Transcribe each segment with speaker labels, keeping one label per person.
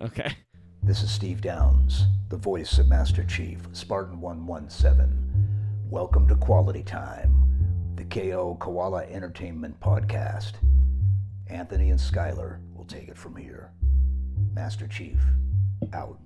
Speaker 1: Okay.
Speaker 2: This is Steve Downs, the voice of Master Chief, Spartan 117. Welcome to Quality Time, the KO Koala Entertainment Podcast. Anthony and Skylar will take it from here. Master Chief, out.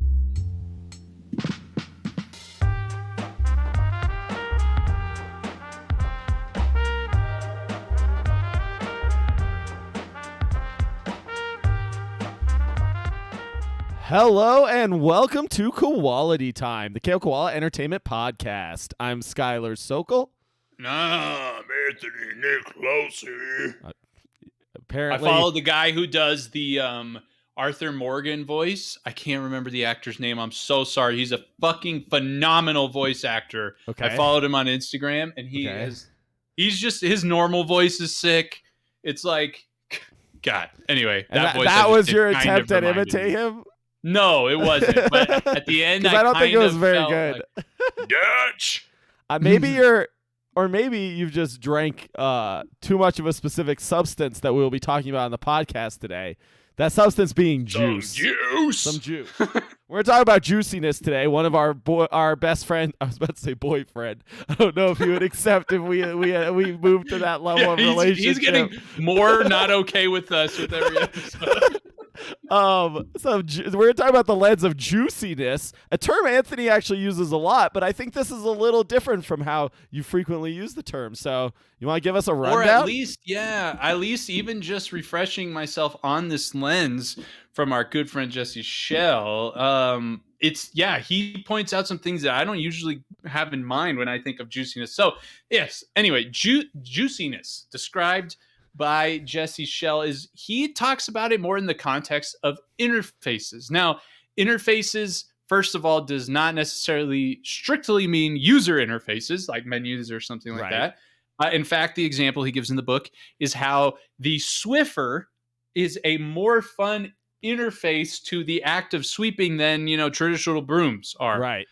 Speaker 1: Hello and welcome to Koality Time, the KO Koala Entertainment Podcast. I'm Skylar Sokol.
Speaker 3: Nah, I'm Anthony Nicolosi.
Speaker 1: Apparently,
Speaker 3: I follow the guy who does the Arthur Morgan voice. I can't remember the actor's name. I'm so sorry. He's a fucking phenomenal voice actor.
Speaker 1: Okay.
Speaker 3: I followed him on Instagram, and he's just, his normal voice is sick. It's like, God. Anyway,
Speaker 1: that was your attempt at imitate him?
Speaker 3: No, it wasn't. But at the end,
Speaker 1: I don't think it was very good.
Speaker 3: Like, Dutch.
Speaker 1: Maybe you've just drank too much of a specific substance that we will be talking about on the podcast today. That substance being juice.
Speaker 3: Some juice.
Speaker 1: We're talking about juiciness today. One of our best friend, I was about to say boyfriend. I don't know if he would accept if we moved to that level of relationship.
Speaker 3: He's getting more not okay with us with every episode.
Speaker 1: So we're talking about the lens of juiciness, a term Anthony actually uses a lot, but I think this is a little different from how you frequently use the term. So you want to give us a rundown?
Speaker 3: Or at least even just refreshing myself on this lens from our good friend Jesse Schell. He points out some things that I don't usually have in mind when I think of juiciness. So yes, anyway, juiciness described by Jesse Schell is he talks about it more in the context of interfaces. Now, interfaces, first of all, does not necessarily strictly mean user interfaces like menus or something like that. In fact, the example he gives in the book is how the Swiffer is a more fun interface to the act of sweeping than, traditional brooms are.
Speaker 1: Right.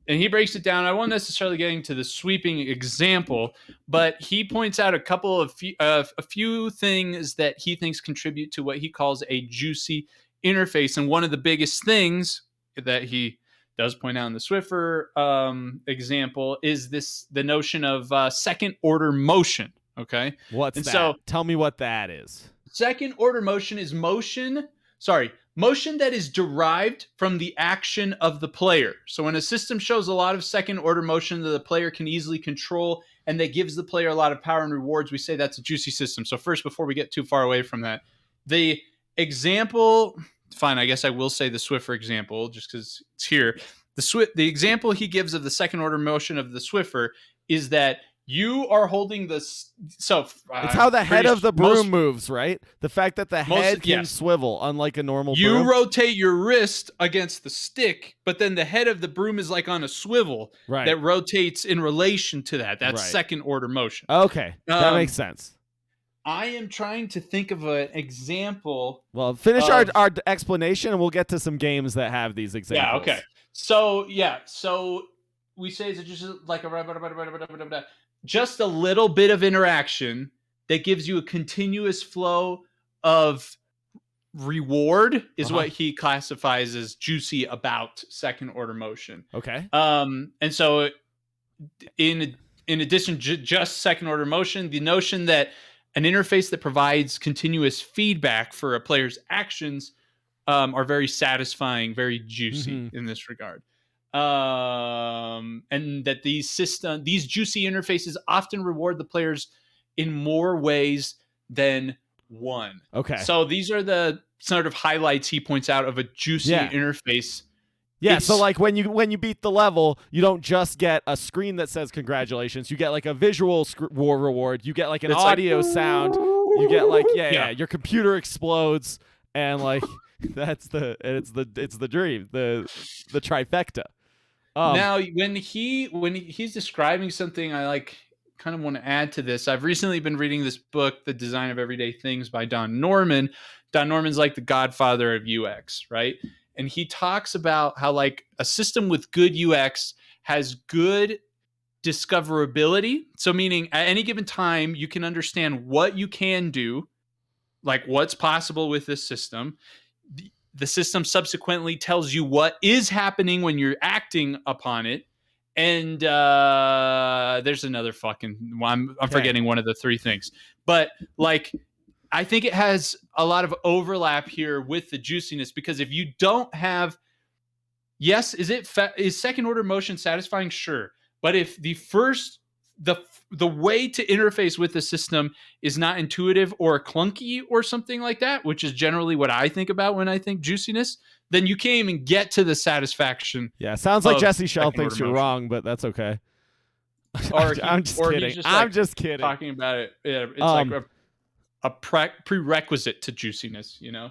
Speaker 3: And he breaks it down. I won't necessarily get into the sweeping example, but he points out a few things that he thinks contribute to what he calls a juicy interface. And one of the biggest things that he does point out in the Swiffer example is the notion of second order motion. Okay.
Speaker 1: What's that?
Speaker 3: So
Speaker 1: tell me what that is.
Speaker 3: Second order motion is motion that is derived from the action of the player. So when a system shows a lot of second order motion that the player can easily control and that gives the player a lot of power and rewards, we say that's a juicy system. So first, before we get too far away from that, the example, fine, I guess I will say the Swiffer example just because it's here. The example he gives of the second order motion of the Swiffer is that you are holding it's
Speaker 1: how the head of the broom moves, right? The fact that the head can swivel, unlike a normal broom.
Speaker 3: You rotate your wrist against the stick, but then the head of the broom is like on a swivel that rotates in relation to that. That's second order motion.
Speaker 1: Okay, that makes sense.
Speaker 3: I am trying to think of an example.
Speaker 1: Well, finish our explanation, and we'll get to some games that have these examples.
Speaker 3: Yeah, okay. So we say it's just like just a little bit of interaction that gives you a continuous flow of reward is what he classifies as juicy about second order motion.
Speaker 1: Okay.
Speaker 3: And so in addition to just second order motion, the notion that an interface that provides continuous feedback for a player's actions are very satisfying, very juicy in this regard. And that these juicy interfaces often reward the players in more ways than one.
Speaker 1: Okay.
Speaker 3: So these are the sort of highlights he points out of a juicy interface.
Speaker 1: Yeah. So like when you beat the level, you don't just get a screen that says congratulations. You get like a visual reward. You get like an audio sound. You get like your computer explodes and like it's the dream, the trifecta.
Speaker 3: Now, when he's describing something, I kind of want to add to this. I've recently been reading this book, The Design of Everyday Things by Don Norman. Don Norman's like the godfather of UX, right? And he talks about how like a system with good UX has good discoverability. So meaning at any given time, you can understand what you can do, like what's possible with this system. the system subsequently tells you what is happening when you're acting upon it. And there's another fucking I'm forgetting one of the three things. But like, I think it has a lot of overlap here with the juiciness, because if you don't have, yes, is second order motion satisfying? Sure. But if the way to interface with the system is not intuitive or clunky or something like that, which is generally what I think about when I think juiciness, then you can't even get to the satisfaction.
Speaker 1: Yeah, sounds like Jesse Schell thinks you're wrong, but that's okay. I'm just kidding. I'm just kidding.
Speaker 3: Talking about it, yeah, it's like a prerequisite to juiciness, you know?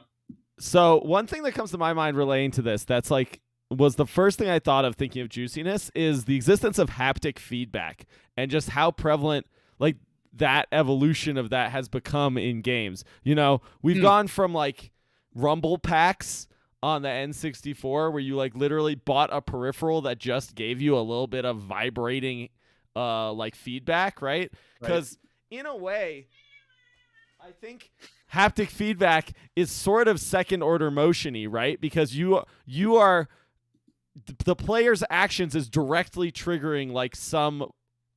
Speaker 1: So one thing that comes to my mind relating to this that's like was the first thing I thought of thinking of juiciness is the existence of haptic feedback and just how prevalent like that evolution of that has become in games. You know, we've gone from like rumble packs on the N64 where you like literally bought a peripheral that just gave you a little bit of vibrating like feedback, right? Because in a way, I think haptic feedback is sort of second order motion-y, right? Because you are the player's actions is directly triggering like some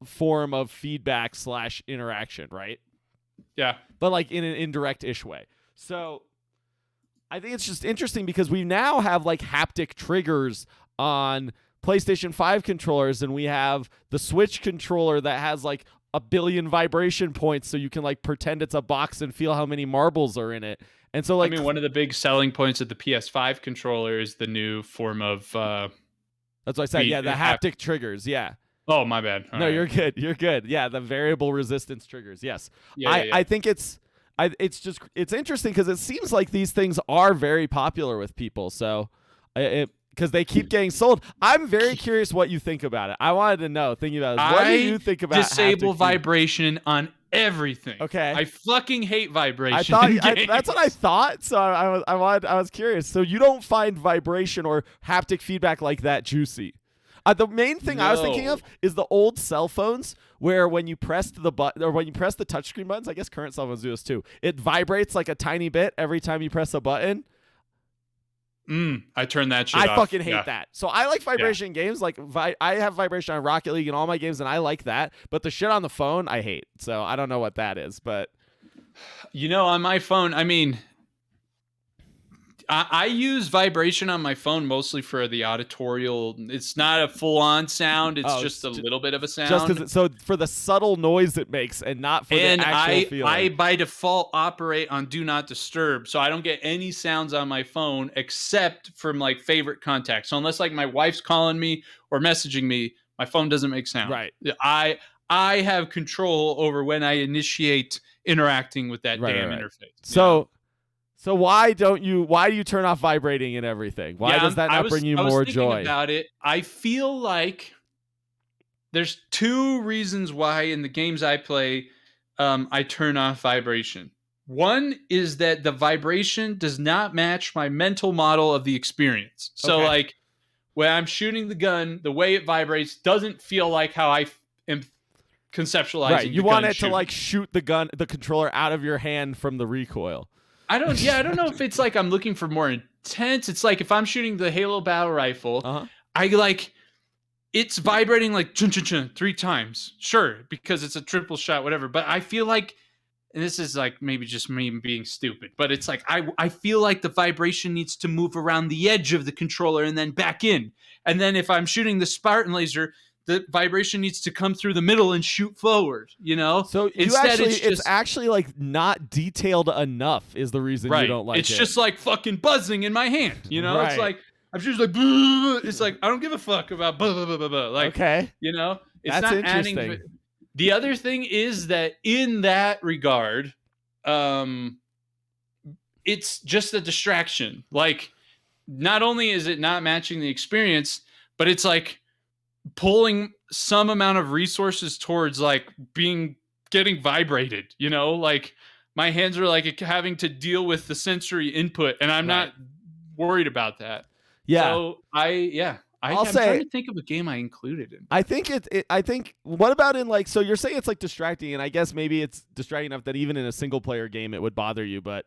Speaker 1: form of feedback / interaction, right?
Speaker 3: Yeah.
Speaker 1: But like in an indirect-ish way. So I think it's just interesting because we now have like haptic triggers on PlayStation 5 controllers, and we have the Switch controller that has like a billion vibration points so you can like pretend it's a box and feel how many marbles are in it. And so like,
Speaker 3: I mean, one of the big selling points of the PS5 controller is the new form of
Speaker 1: that's what I said. Yeah, the haptic triggers. Yeah.
Speaker 3: Oh, my bad.
Speaker 1: No, you're good. You're good. Yeah, the variable resistance triggers. Yes.
Speaker 3: Yeah,
Speaker 1: I think it's interesting because it seems like these things are very popular with people. So because they keep getting sold. I'm very curious what you think about it. I wanted to know, thinking about it. What do you think about
Speaker 3: disable vibration on everything?
Speaker 1: Okay.
Speaker 3: I fucking hate vibration.
Speaker 1: That's what I thought. So I was curious. So you don't find vibration or haptic feedback like that juicy? The main thing I was thinking of is the old cell phones where when you pressed the button or when you press the touchscreen buttons, I guess current cell phones do this too. It vibrates like a tiny bit every time you press a button.
Speaker 3: I turn that shit off.
Speaker 1: I fucking hate that. So I like vibration in games. Like I have vibration on Rocket League and all my games, and I like that. But the shit on the phone, I hate. So I don't know what that is. But
Speaker 3: you know, on my phone, I mean, I use vibration on my phone mostly for the auditorial. It's not a full-on sound. It's just a little bit of a sound.
Speaker 1: Just because, so for the subtle noise it makes, and not for the actual feeling.
Speaker 3: I by default operate on Do Not Disturb, so I don't get any sounds on my phone except from like favorite contacts. So unless like my wife's calling me or messaging me, my phone doesn't make sound.
Speaker 1: Right.
Speaker 3: I have control over when I initiate interacting with that damn interface.
Speaker 1: So why do you turn off vibrating and everything? Why does that not bring you more joy?
Speaker 3: I was thinking about it. I feel like there's two reasons why in the games I play, I turn off vibration. One is that the vibration does not match my mental model of the experience. So like when I'm shooting the gun, the way it vibrates doesn't feel like how I am conceptualizing.
Speaker 1: Right. You want it to like shoot the controller out of your hand from the recoil.
Speaker 3: I don't know if it's like I'm looking for more intense. It's like if I'm shooting the Halo battle rifle, I like it's vibrating like chun chun chun 3 times. Sure, because it's a triple shot, whatever. But I feel like, and this is like maybe just me being stupid, but it's like I feel like the vibration needs to move around the edge of the controller and then back in. And then if I'm shooting the Spartan laser, the vibration needs to come through the middle and shoot forward, you know?
Speaker 1: So it's actually like not detailed enough is the reason you don't like it.
Speaker 3: It's just like fucking buzzing in my hand, you know? It's like, I'm just like, it's like, I don't give a fuck about blah, blah, blah, blah, blah. Like, you know? It's
Speaker 1: that's
Speaker 3: not
Speaker 1: interesting.
Speaker 3: adding. The other thing is that in that regard, it's just a distraction. Like, not only is it not matching the experience, but it's like, pulling some amount of resources towards like getting vibrated, you know, like my hands are like having to deal with the sensory input and I'm not worried about that.
Speaker 1: Yeah.
Speaker 3: So I'm trying to think of a game I included in.
Speaker 1: I think what about in like, so you're saying it's like distracting, and I guess maybe it's distracting enough that even in a single player game it would bother you, but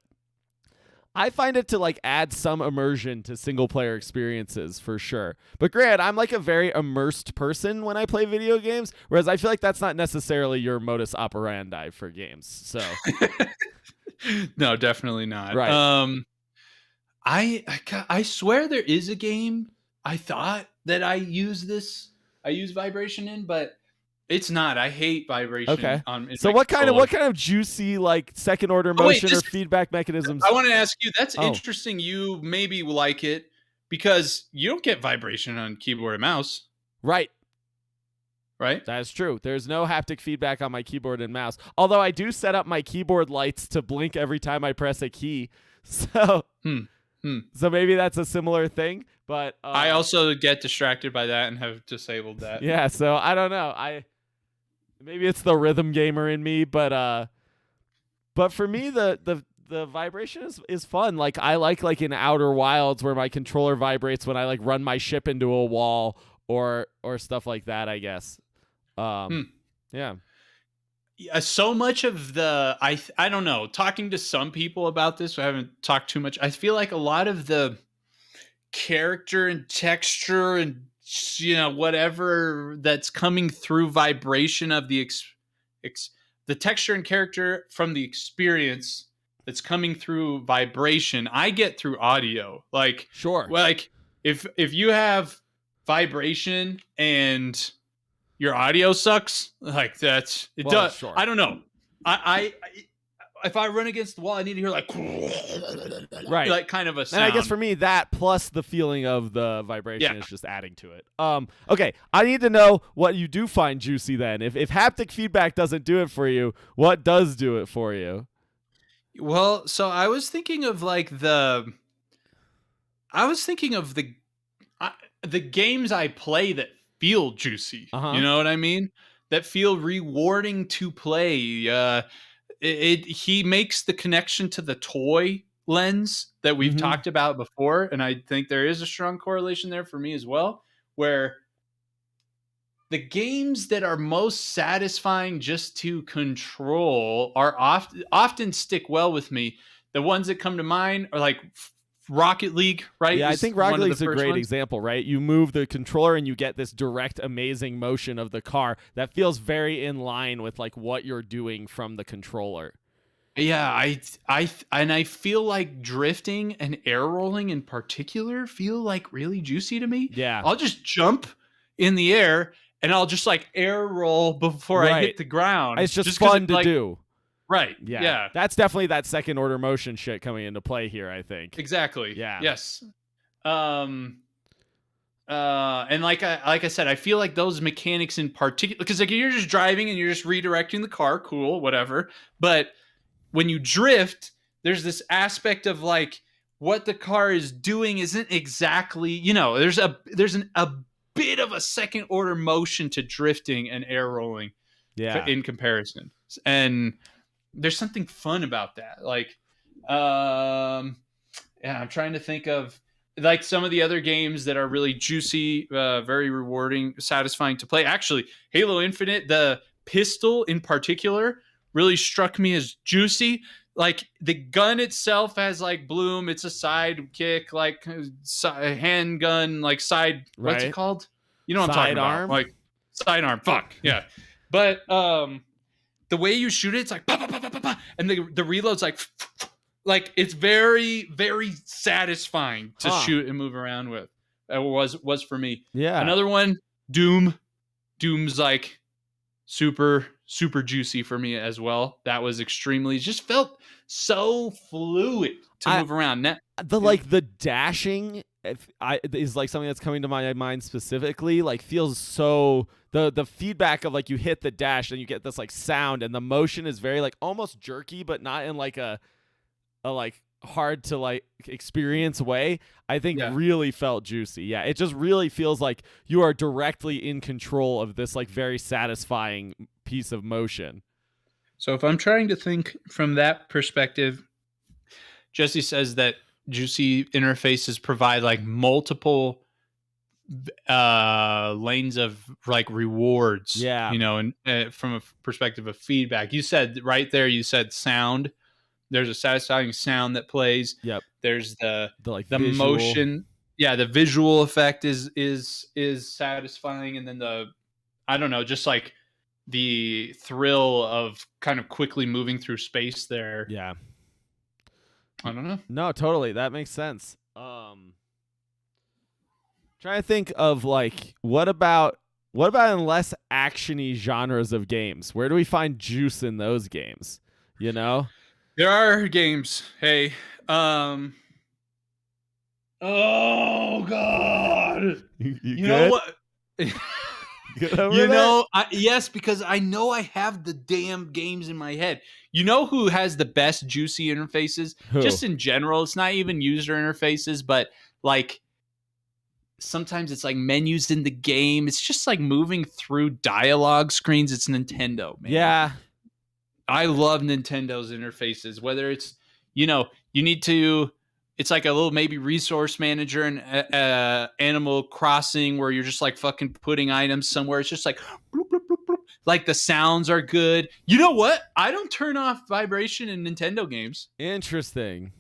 Speaker 1: I find it to like add some immersion to single player experiences for sure. But Grant, I'm like a very immersed person when I play video games, whereas I feel like that's not necessarily your modus operandi for games. So
Speaker 3: No, definitely not.
Speaker 1: Right.
Speaker 3: I swear there is a game I thought that I use vibration in, but it's not. I hate vibration
Speaker 1: Okay.
Speaker 3: on in
Speaker 1: So
Speaker 3: my
Speaker 1: what kind
Speaker 3: controller.
Speaker 1: of juicy like second order
Speaker 3: Oh wait,
Speaker 1: motion or feedback mechanisms?
Speaker 3: I want to ask you. That's
Speaker 1: Oh,
Speaker 3: interesting. You maybe like it because you don't get vibration on keyboard and mouse,
Speaker 1: right.
Speaker 3: right?
Speaker 1: That's true. There's no haptic feedback on my keyboard and mouse. Although I do set up my keyboard lights to blink every time I press a key. So So maybe that's a similar thing, but
Speaker 3: I also get distracted by that and have disabled that.
Speaker 1: yeah, so I don't know. Maybe it's the rhythm gamer in me, but for me the vibration is fun. Like I like in Outer Wilds where my controller vibrates when I like run my ship into a wall or stuff like that, I guess. Yeah.
Speaker 3: Yeah, so much of the I don't know. Talking to some people about this, I haven't talked too much. I feel like a lot of the character and texture and whatever that's coming through vibration of the the texture and character from the experience that's coming through vibration, I get through audio. Like
Speaker 1: Sure.
Speaker 3: like if you have vibration and your audio sucks, like that's it.
Speaker 1: Well,
Speaker 3: Does
Speaker 1: sure.
Speaker 3: I don't know. I if I run against the wall, I need to hear like
Speaker 1: Right.
Speaker 3: like kind of a sound.
Speaker 1: And I guess for me, that plus the feeling of the vibration is just adding to it. Okay, I need to know what you do find juicy then. If haptic feedback doesn't do it for you, what does do it for you?
Speaker 3: Well, so I was thinking of like the the games I play that feel juicy.
Speaker 1: Uh-huh.
Speaker 3: You know what I mean? That feel rewarding to play. He makes the connection to the toy lens that we've talked about before, and I think there is a strong correlation there for me as well, where the games that are most satisfying just to control are often stick well with me. The ones that come to mind are like Rocket League, right?
Speaker 1: Yeah, I think Rocket League's a great
Speaker 3: ones.
Speaker 1: example, right? You move the controller and you get this direct, amazing motion of the car that feels very in line with like what you're doing from the controller.
Speaker 3: Yeah, I feel like drifting and air rolling in particular feel like really juicy to me.
Speaker 1: Yeah.
Speaker 3: I'll just jump in the air and I'll just like air roll before I hit the ground.
Speaker 1: It's just fun to do.
Speaker 3: Right.
Speaker 1: Yeah.
Speaker 3: Yeah.
Speaker 1: That's definitely that second order motion shit coming into play here, I think.
Speaker 3: Exactly.
Speaker 1: Yeah.
Speaker 3: Yes. And like I said, I feel like those mechanics in particular, because like you're just driving and you're just redirecting the car, cool, whatever. But when you drift, there's this aspect of like what the car is doing isn't exactly, there's a bit of a second order motion to drifting and air rolling in comparison. And there's something fun about that. Like, I'm trying to think of like some of the other games that are really juicy, very rewarding, satisfying to play. Actually, Halo Infinite, the pistol in particular, really struck me as juicy. Like the gun itself has like bloom. It's a side kick, like handgun, like side. Right. What's it called? You know what I'm talking about? Like sidearm. Fuck yeah. But the way you shoot it, it's like bah, bah, bah, bah, bah, bah, and the reload's like it's very very satisfying to shoot and move around with. It was for me.
Speaker 1: Yeah.
Speaker 3: Another one, Doom. Doom's like super juicy for me as well. That was just felt so fluid to move around.
Speaker 1: The dashing is like something that's coming to my mind specifically. Like feels so the feedback of like you hit the dash and you get this like sound, and the motion is very like almost jerky, but not in like a like hard to like experience way. I think really felt juicy. Yeah, it just really feels like you are directly in control of this like very satisfying piece of motion.
Speaker 3: So if I'm trying to think from that perspective, Jesse says that juicy interfaces provide like multiple lanes of like rewards.
Speaker 1: Yeah.
Speaker 3: And from a perspective of feedback. You said right there, you said sound there's a satisfying sound that plays.
Speaker 1: Yep.
Speaker 3: There's the
Speaker 1: visual.
Speaker 3: motion. Yeah, the visual effect is satisfying, and then I don't know, just like the thrill of kind of quickly moving through space there.
Speaker 1: Yeah.
Speaker 3: I don't know.
Speaker 1: No, totally. That makes sense. Trying to think of like what about in less actiony genres of games? Where do we find juice in those games? You know?
Speaker 3: There are games. Hey, oh God.
Speaker 1: You
Speaker 3: know what?
Speaker 1: Yes,
Speaker 3: because I know I have the damn games in my head. You know who has the best juicy interfaces?
Speaker 1: Who?
Speaker 3: Just in general, it's not even user interfaces, but like sometimes it's like menus in the game. It's just like moving through dialogue screens. It's Nintendo, man.
Speaker 1: Yeah.
Speaker 3: I love Nintendo's interfaces, whether it's, you need to, it's like a little maybe resource manager in Animal Crossing where you're just like fucking putting items somewhere. It's just like, bloop, bloop, bloop, bloop. Like the sounds are good. You know what? I don't turn off vibration in Nintendo games.
Speaker 1: Interesting.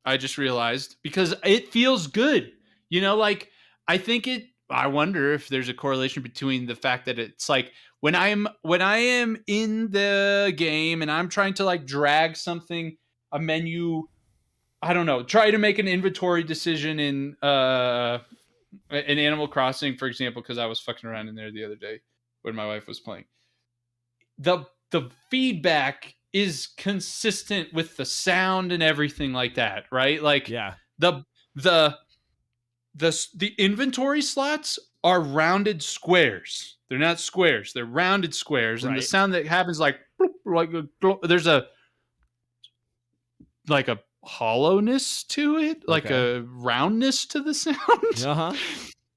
Speaker 3: I just realized because it feels good. Like I wonder if there's a correlation between the fact that it's like when I am in the game and I'm trying to like drag something, a menu, I don't know, try to make an inventory decision in Animal Crossing, for example, because I was fucking around in there the other day when my wife was playing. The feedback is consistent with the sound and everything like that, right? Like
Speaker 1: yeah.
Speaker 3: The inventory slots are rounded squares. They're not squares. They're rounded squares.
Speaker 1: Right.
Speaker 3: And the sound that happens like there's a hollowness to it, like a roundness to the sound.
Speaker 1: Uh-huh.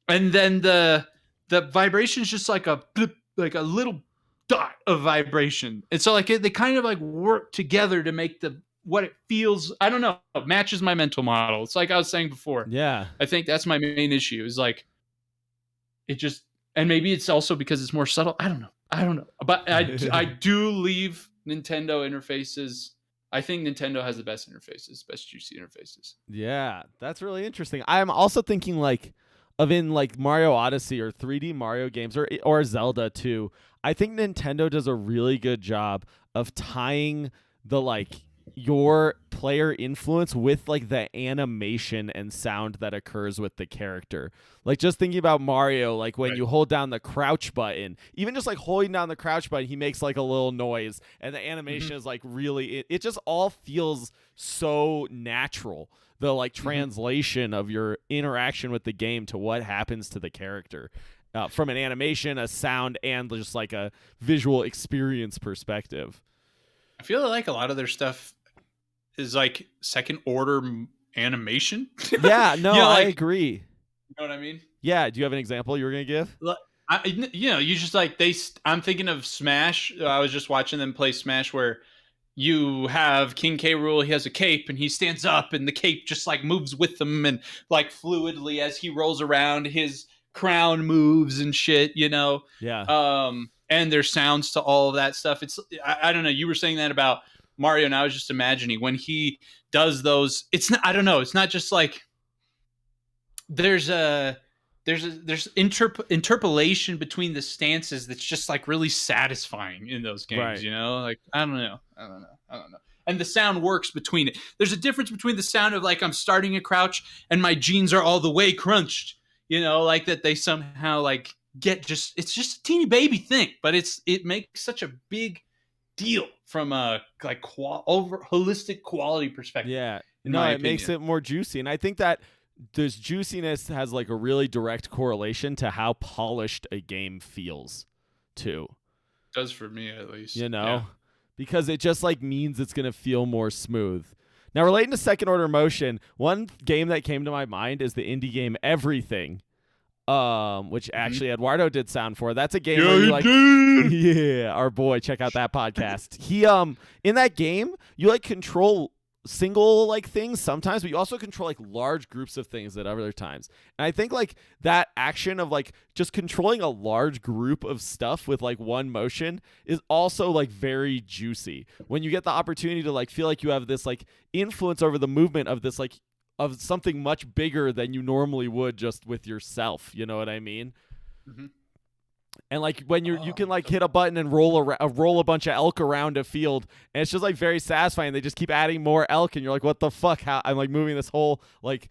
Speaker 3: And then the vibration is just like a blip, like a little dot of vibration. And so like they kind of like work together to make what it feels, I don't know, it matches my mental model. It's like I was saying before.
Speaker 1: Yeah.
Speaker 3: I think that's my main issue is like it just, and maybe it's also because it's more subtle. I don't know. But I do leave Nintendo interfaces. I think Nintendo has the best interfaces, best juicy interfaces.
Speaker 1: Yeah, that's really interesting. I'm also thinking like of in like Mario Odyssey or 3D Mario games or Zelda too. I think Nintendo does a really good job of tying the like your player influence with like the animation and sound that occurs with the character. Like just thinking about Mario, like when you hold down the crouch button, even just like holding down the crouch button, he makes like a little noise and the animation is like really, it just all feels so natural. The like translation of your interaction with the game to what happens to the character from an animation, a sound, and just like a visual experience perspective.
Speaker 3: I feel like a lot of their stuff is like second order animation.
Speaker 1: Yeah, no, I agree.
Speaker 3: You know what I mean?
Speaker 1: Yeah. Do you have an example you were going to give?
Speaker 3: You just like I'm thinking of Smash. I was just watching them play Smash where you have King K. Rool. He has a cape and he stands up and the cape just like moves with him and like fluidly as he rolls around, his crown moves and shit,
Speaker 1: Yeah.
Speaker 3: And there's sounds to all of that stuff. It's I don't know. You were saying that about Mario, and I was just imagining when he does those. It's not. I don't know. It's not just like there's interpolation between the stances that's just like really satisfying in those games.
Speaker 1: Right.
Speaker 3: Like I don't know. And the sound works between it. There's a difference between the sound of like I'm starting a crouch and my jeans are all the way crunched. Like that they somehow like get it's just a teeny baby thing, but it makes such a big deal from a like holistic quality perspective.
Speaker 1: Yeah, no, it makes it more juicy, and I think that this juiciness has like a really direct correlation to how polished a game feels, too.
Speaker 3: It does for me at least.
Speaker 1: Because it just like means it's gonna feel more smooth. Now, relating to second order motion, one game that came to my mind is the indie game Everything. Which actually Eduardo did sound for. That's a game where you like yeah, our boy, check out that podcast. He in that game, you like control single like things sometimes, but you also control like large groups of things at other times. And I think like that action of like just controlling a large group of stuff with like one motion is also like very juicy when you get the opportunity to like feel like you have this like influence over the movement of this like of something much bigger than you normally would just with yourself. You know what I mean?
Speaker 3: Mm-hmm.
Speaker 1: And like when you can like hit a button and roll a bunch of elk around a field, and it's just like very satisfying. They just keep adding more elk, and you're like, what the fuck? How I'm like moving this whole like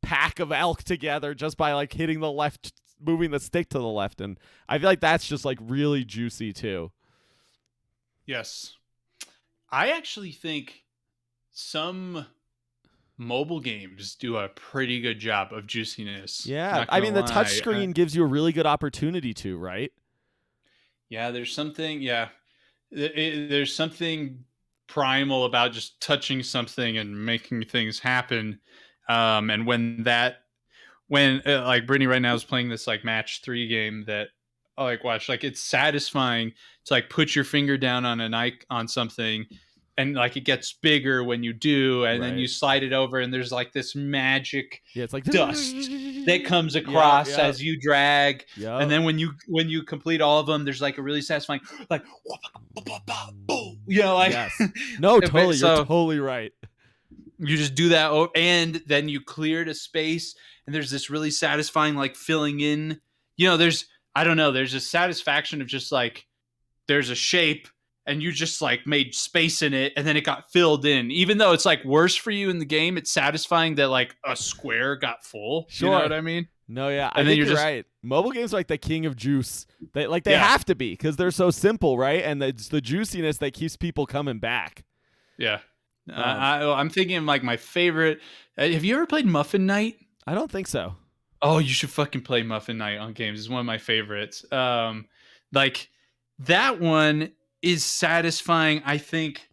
Speaker 1: pack of elk together just by like hitting the left, moving the stick to the left, and I feel like that's just like really juicy too.
Speaker 3: Yes, I actually think some mobile games do a pretty good job of juiciness.
Speaker 1: Yeah, I mean the touchscreen gives you a really good opportunity to, right?
Speaker 3: Yeah, there's something. Yeah, there's something primal about just touching something and making things happen. And when like Brittany right now is playing this like match 3 game that I like watch, like it's satisfying to like put your finger down on something. And like it gets bigger when you do, and then you slide it over, and there's like this magic
Speaker 1: it's like
Speaker 3: dust that comes across as you drag. And then when you complete all of them, there's like a really satisfying like like
Speaker 1: yes. No, totally. You're totally right.
Speaker 3: You just do that, and then you cleared a space, and there's this really satisfying like filling in. There's a satisfaction of just like there's a shape. And you just like made space in it, and then it got filled in. Even though it's like worse for you in the game, it's satisfying that like a square got full.
Speaker 1: Sure.
Speaker 3: You know what I mean?
Speaker 1: No, yeah, I think you're right. Mobile games are like the king of juice. They have to be because they're so simple, right? And it's the juiciness that keeps people coming back.
Speaker 3: Yeah, I'm thinking of like my favorite. Have you ever played Muffin Night?
Speaker 1: I don't think so.
Speaker 3: Oh, you should fucking play Muffin Night on games. It's one of my favorites. Like that one is satisfying, I think.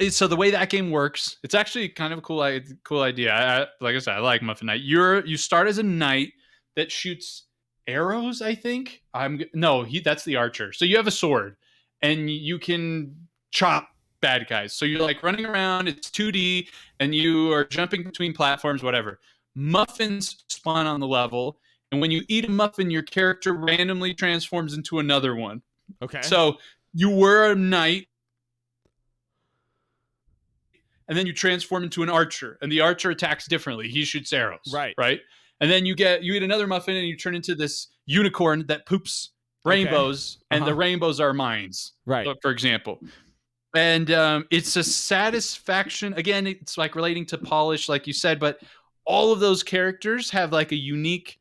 Speaker 3: So the way that game works, it's actually kind of a cool idea. Like I said, I like Muffin Knight. You start as a knight that shoots arrows, I think. That's the archer. So you have a sword, and you can chop bad guys. So you're like running around. It's 2D, and you are jumping between platforms, whatever. Muffins spawn on the level, and when you eat a muffin, your character randomly transforms into another one.
Speaker 1: Okay.
Speaker 3: So you were a knight, and then you transform into an archer, and the archer attacks differently. He shoots arrows.
Speaker 1: Right.
Speaker 3: And then you eat another muffin, and you turn into this unicorn that poops rainbows, and the rainbows are mines.
Speaker 1: Right.
Speaker 3: For example. And it's a satisfaction. Again, it's like relating to polish, like you said, but all of those characters have like a unique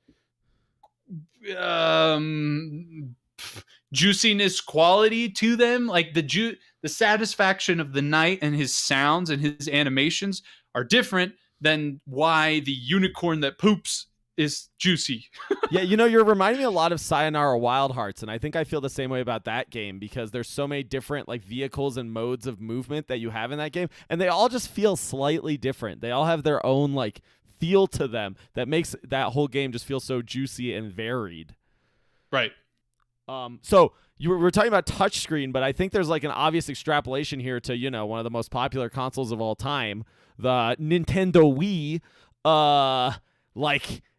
Speaker 3: juiciness quality to them. Like the satisfaction of the knight and his sounds and his animations are different than why the unicorn that poops is juicy.
Speaker 1: Yeah, you're reminding me a lot of Sayonara Wild Hearts, and I think I feel the same way about that game because there's so many different like vehicles and modes of movement that you have in that game, and they all just feel slightly different. They all have their own like feel to them that makes that whole game just feel so juicy and varied.
Speaker 3: Right.
Speaker 1: So we're talking about touchscreen, but I think there's like an obvious extrapolation here to one of the most popular consoles of all time, the Nintendo Wii.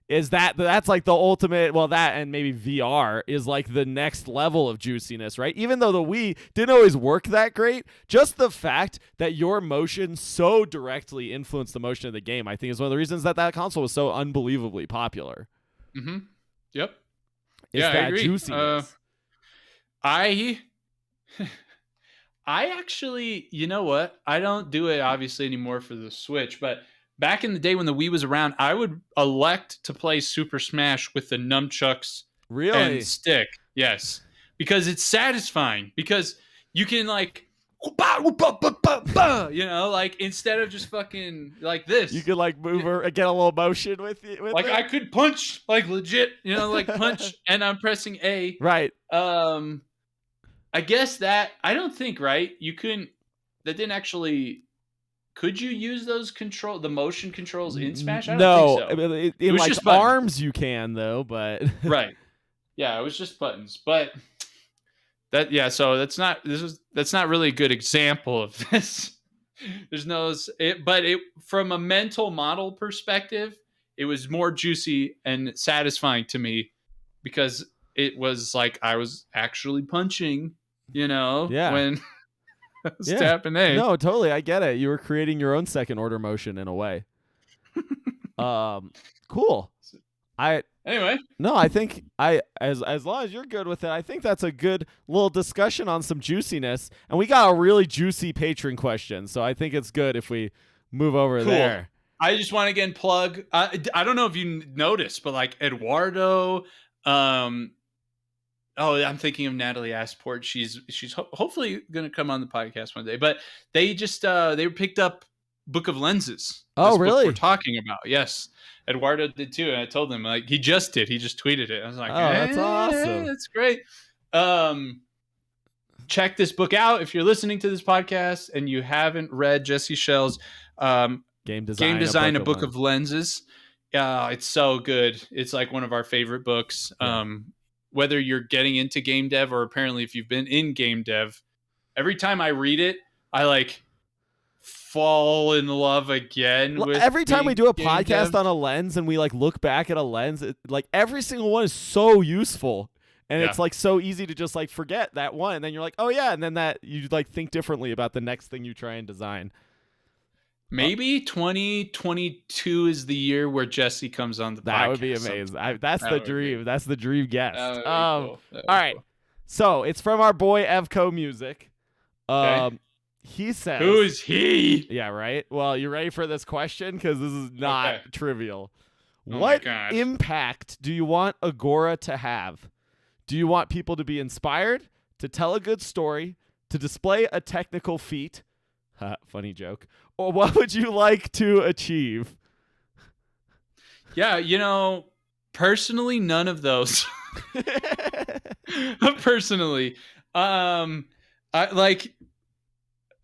Speaker 1: That's like the ultimate. Well, that and maybe VR is like the next level of juiciness, right? Even though the Wii didn't always work that great, just the fact that your motion so directly influenced the motion of the game, I think, is one of the reasons that console was so unbelievably popular.
Speaker 3: Mm-hmm. Yep.
Speaker 1: It's
Speaker 3: I agree.
Speaker 1: Juiciness.
Speaker 3: I actually, you know what? I don't do it obviously anymore for the Switch, but back in the day when the Wii was around, I would elect to play Super Smash with the nunchucks and stick. Yes, because it's satisfying. Because you can like, like instead of just fucking like this,
Speaker 1: you could like move or get a little motion with you.
Speaker 3: Like I could punch, like legit, like punch, and I'm pressing A.
Speaker 1: Right.
Speaker 3: I guess that I don't think you couldn't. That didn't actually. Could you use the motion controls in Smash? I don't think so.
Speaker 1: In like just arms you can though, but
Speaker 3: right. Yeah, it was just buttons. But so that's not really a good example of this. There's no, but from a mental model perspective, it was more juicy and satisfying to me because it was like I was actually punching,
Speaker 1: Yeah.
Speaker 3: when I was
Speaker 1: Yeah.
Speaker 3: tapping A.
Speaker 1: No, totally. I get it. You were creating your own second order motion in a way. Cool.
Speaker 3: Anyway,
Speaker 1: No, I think as long as you're good with it, I think that's a good little discussion on some juiciness. And we got a really juicy patron question, so I think it's good if we move over
Speaker 3: cool.
Speaker 1: there.
Speaker 3: I just want to again plug. I don't know if you noticed, but like Eduardo, I'm thinking of Natalie Asport. She's hopefully going to come on the podcast one day. But they just they picked up Book of Lenses.
Speaker 1: Oh,
Speaker 3: book
Speaker 1: really?
Speaker 3: we're talking about. Yes, Eduardo did too, and I told him like he just tweeted it. I was like,
Speaker 1: oh, that's awesome.
Speaker 3: That's great. Check this book out if you're listening to this podcast and you haven't read Jesse Schell's
Speaker 1: Game Design,
Speaker 3: A Book of Lenses. It's so good. It's like one of our favorite books.
Speaker 1: Yeah.
Speaker 3: Whether you're getting into game dev or apparently if you've been in game dev, every time I read it, I like fall in love again with
Speaker 1: every time we do a
Speaker 3: game
Speaker 1: podcast
Speaker 3: dev.
Speaker 1: on a lens and we like look back at a lens, like every single one is so useful. And it's like so easy to just like forget that one, and then you're like, oh yeah, and then that you like think differently about the next thing you try and design.
Speaker 3: Maybe 2022 is the year where Jesse comes on the podcast.
Speaker 1: That would be amazing. That's the dream. That's the dream guest.
Speaker 3: Cool.
Speaker 1: All right.
Speaker 3: Cool.
Speaker 1: So it's from our boy Evco Music.
Speaker 3: Okay.
Speaker 1: He says,
Speaker 3: who is he?
Speaker 1: Yeah, right. Well, you ready for this question? Because this is not trivial.
Speaker 3: Oh
Speaker 1: what
Speaker 3: my gosh.
Speaker 1: impact do you want Agora to have? Do you want people to be inspired, to tell a good story, to display a technical feat? Funny joke. Or what would you like to achieve?
Speaker 3: Yeah, personally, none of those. Personally, I like,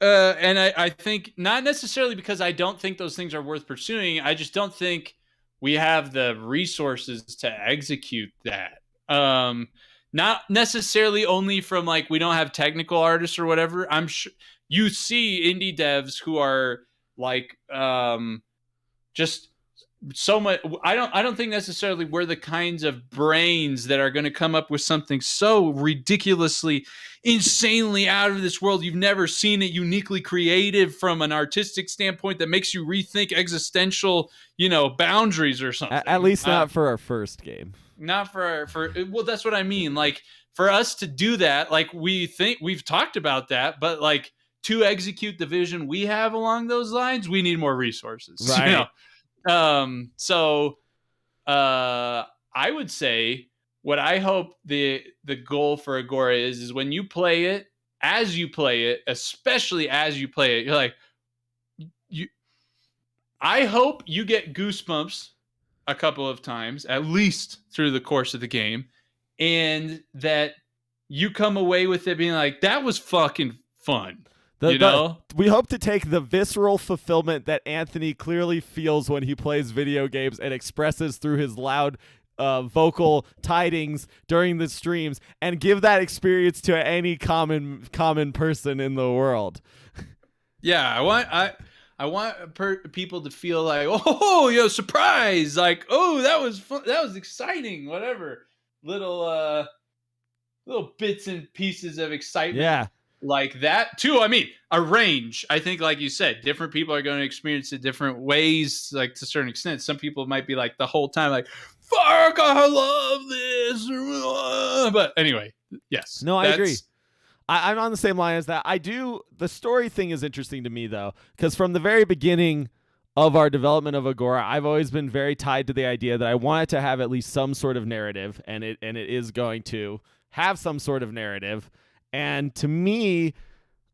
Speaker 3: and I think not necessarily because I don't think those things are worth pursuing. I just don't think we have the resources to execute that. Not necessarily only from like we don't have technical artists or whatever. I'm sure you see indie devs who are like just so much. I don't think necessarily we're the kinds of brains that are going to come up with something so ridiculously, insanely out of this world. You've never seen it, uniquely creative from an artistic standpoint that makes you rethink existential, boundaries or something.
Speaker 1: At least not for our first game.
Speaker 3: Not for well, that's what I mean. Like for us to do that, like we think we've talked about that, but like to execute the vision we have along those lines, we need more resources.
Speaker 1: Right.
Speaker 3: So I would say what I hope the goal for Agora is when you play it, as you play it, especially as you play it, you're like, I hope you get goosebumps a couple of times, at least through the course of the game, and that you come away with it being like, that was fucking fun.
Speaker 1: We hope to take the visceral fulfillment that Anthony clearly feels when he plays video games and expresses through his loud vocal tidings during the streams and give that experience to any common person in the world.
Speaker 3: Yeah, I want people to feel like, surprise! Like, oh, that was fun. That was exciting. Whatever, little bits and pieces of excitement.
Speaker 1: Yeah,
Speaker 3: like that too. I mean, a range. I think, like you said, different people are going to experience it different ways. Like to a certain extent, some people might be like the whole time, like, "Fuck, I love this." But anyway, yes.
Speaker 1: No, I agree. I'm on the same line as that. The story thing is interesting to me, though, because from the very beginning of our development of Agora, I've always been very tied to the idea that I wanted to have at least some sort of narrative, and it is going to have some sort of narrative. And to me,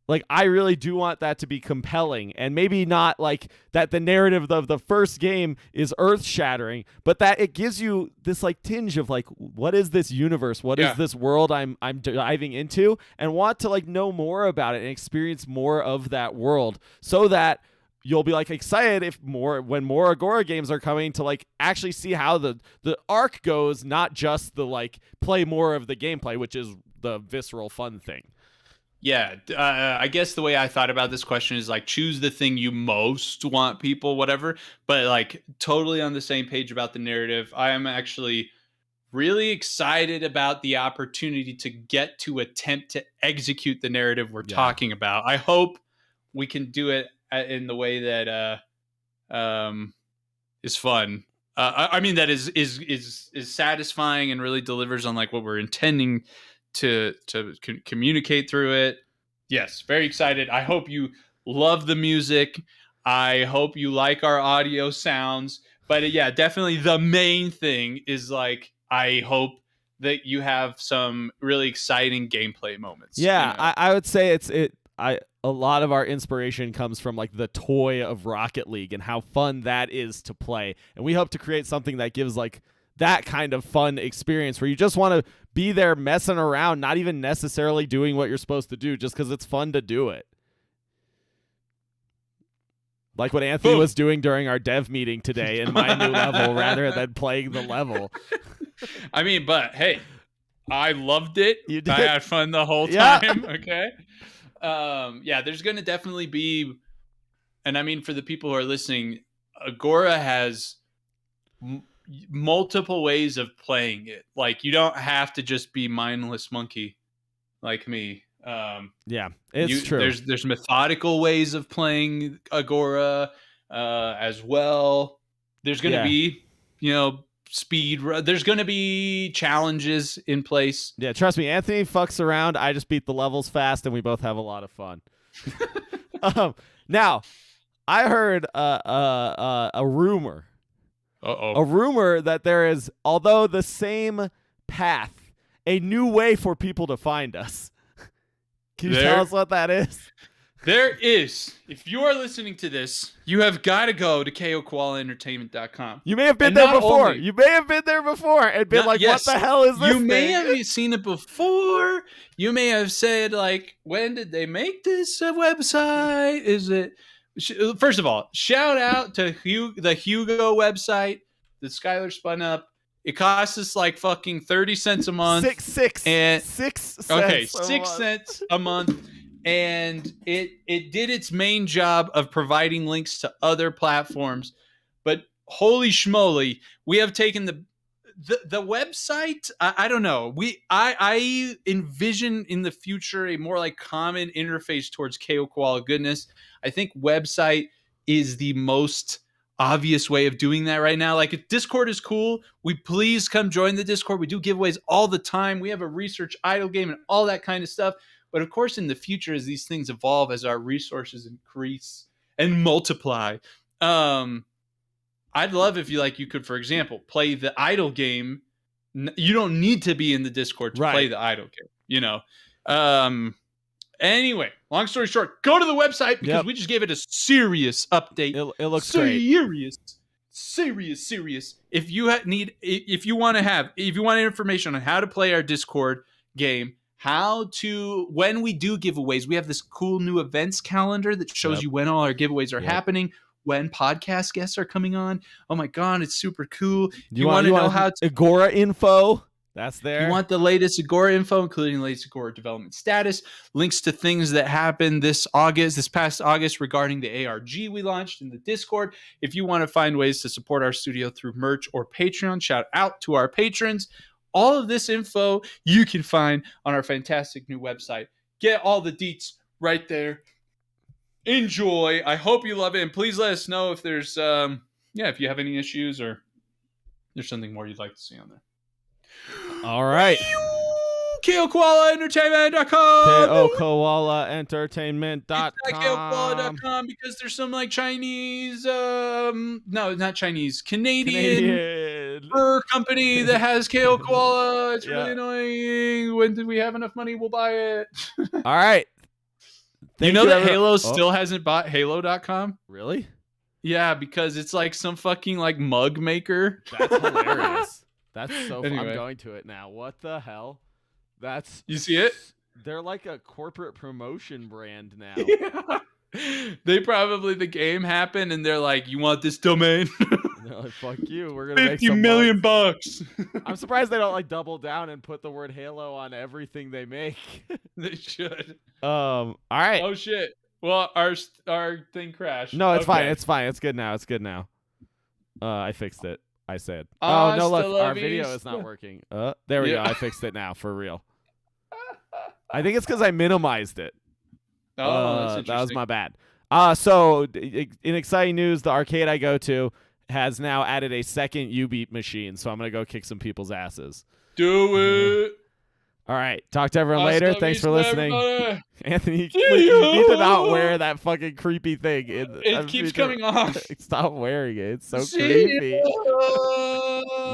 Speaker 1: like, I really do want that to be compelling, and maybe not like that the narrative of the first game is earth-shattering, but that it gives you this like tinge of like, what is this universe? What is this world I'm diving into, and want to like know more about it and experience more of that world, so that you'll be like excited when more Agora games are coming to like actually see how the arc goes, not just the like play more of the gameplay, which is the visceral fun thing.
Speaker 3: Yeah, I guess the way I thought about this question is like choose the thing you most want people, whatever. But like totally on the same page about the narrative. I am actually really excited about the opportunity to get to attempt to execute the narrative we're talking about. I hope we can do it in the way that is fun. I mean that is satisfying and really delivers on like what we're intending to communicate through it. Yes, very excited. I hope you love the music. I hope you like our audio sounds. But yeah, definitely the main thing is like I hope that you have some really exciting gameplay moments.
Speaker 1: Yeah,
Speaker 3: you know?
Speaker 1: I would say a lot of our inspiration comes from like the toy of Rocket League and how fun that is to play. And we hope to create something that gives like that kind of fun experience where you just want to be there messing around, not even necessarily doing what you're supposed to do, just because it's fun to do it. Like what Anthony was doing during our dev meeting today in my new level rather than playing the level.
Speaker 3: I mean, but hey, I loved it.
Speaker 1: You did.
Speaker 3: I had fun the whole time. Okay. Yeah, there's going to definitely be, and I mean, for the people who are listening, Agora has multiple ways of playing it. Like, you don't have to just be mindless monkey like me.
Speaker 1: Yeah, it's true.
Speaker 3: There's methodical ways of playing Agora as well. There's going to be, speed. There's going to be challenges in place.
Speaker 1: Yeah, trust me, Anthony fucks around. I just beat the levels fast, and we both have a lot of fun. Now, I heard a rumor. A rumor that there is, although the same path, a new way for people to find us. Can you tell us what that is?
Speaker 3: There is. If you are listening to this, you have got to go to koalaentertainment.com.
Speaker 1: You may have been there before. You may have been there before and been like, what the hell is this
Speaker 3: You may
Speaker 1: thing?
Speaker 3: have seen it before. You may have said, like, when did they make this website? Is it... First of all, shout out to the Hugo website that Skylar spun up. It costs us like fucking 30 cents a month.
Speaker 1: Six cents.
Speaker 3: Okay, 6 cents a month. And it did its main job of providing links to other platforms. But holy schmoly, we have taken the website. I don't know. I envision in the future a more like common interface towards KO Koala goodness. I think website is the most obvious way of doing that right now. Like, if Discord is cool, please come join the Discord. We do giveaways all the time. We have a research idle game and all that kind of stuff. But of course, in the future, as these things evolve, as our resources increase and multiply, I'd love if you could, for example, play the idle game. You don't need to be in the Discord to play the idle game, Anyway, long story short, go to the website because we just gave it a serious update.
Speaker 1: It looks great.
Speaker 3: Serious. If you want information on how to play our Discord game, when we do giveaways, we have this cool new events calendar that shows you when all our giveaways are happening, when podcast guests are coming on. Oh my God, it's super cool. You want to know how to
Speaker 1: Agora info? That's there.
Speaker 3: You want the latest Agora info, including the latest Agora development status, links to things that happened this past August regarding the ARG we launched in the Discord. If you want to find ways to support our studio through merch or Patreon, shout out to our patrons. All of this info you can find on our fantastic new website. Get all the deets right there. Enjoy. I hope you love it. And please let us know if there's, if you have any issues or there's something more you'd like to see on there.
Speaker 1: All right.
Speaker 3: KOKoalaentertainment.com.
Speaker 1: KOKoalaentertainment.com.
Speaker 3: It's not KOKoala.com because there's some like Chinese, no, not Chinese, Canadian fur company that has KO Koala. It's really annoying. When did we have enough money? We'll buy it.
Speaker 1: All right.
Speaker 3: You know that Halo still hasn't bought Halo.com?
Speaker 1: Really?
Speaker 3: Yeah, because it's like some fucking like mug maker.
Speaker 1: That's hilarious. That's so fun. I'm going to it now. What the hell?
Speaker 3: You see it?
Speaker 1: They're like a corporate promotion brand now.
Speaker 3: Yeah. The game happened and they're like, you want this domain?
Speaker 1: They're like, fuck you. We're gonna make
Speaker 3: 50
Speaker 1: some
Speaker 3: million
Speaker 1: bucks.
Speaker 3: bucks.
Speaker 1: I'm surprised they don't like double down and put the word Halo on everything they make.
Speaker 3: They should.
Speaker 1: All right.
Speaker 3: Oh shit. Well, our thing crashed.
Speaker 1: No, it's fine.
Speaker 3: Okay.
Speaker 1: It's fine. It's good now. It's good now. I fixed it. I said. Oh no, look, our video is not working. There we go. I fixed it now for real. I think it's because I minimized it.
Speaker 3: Oh, that's interesting.
Speaker 1: that was my bad. So in exciting news, the arcade I go to has now added a second U-Beat machine, so I'm gonna go kick some people's asses.
Speaker 3: Do it.
Speaker 1: All right, talk to everyone later. Thanks for listening.
Speaker 3: Everybody.
Speaker 1: Anthony, you need to not wear that fucking creepy thing.
Speaker 3: It keeps coming off.
Speaker 1: Stop wearing it. It's so
Speaker 3: See
Speaker 1: creepy.
Speaker 3: ya.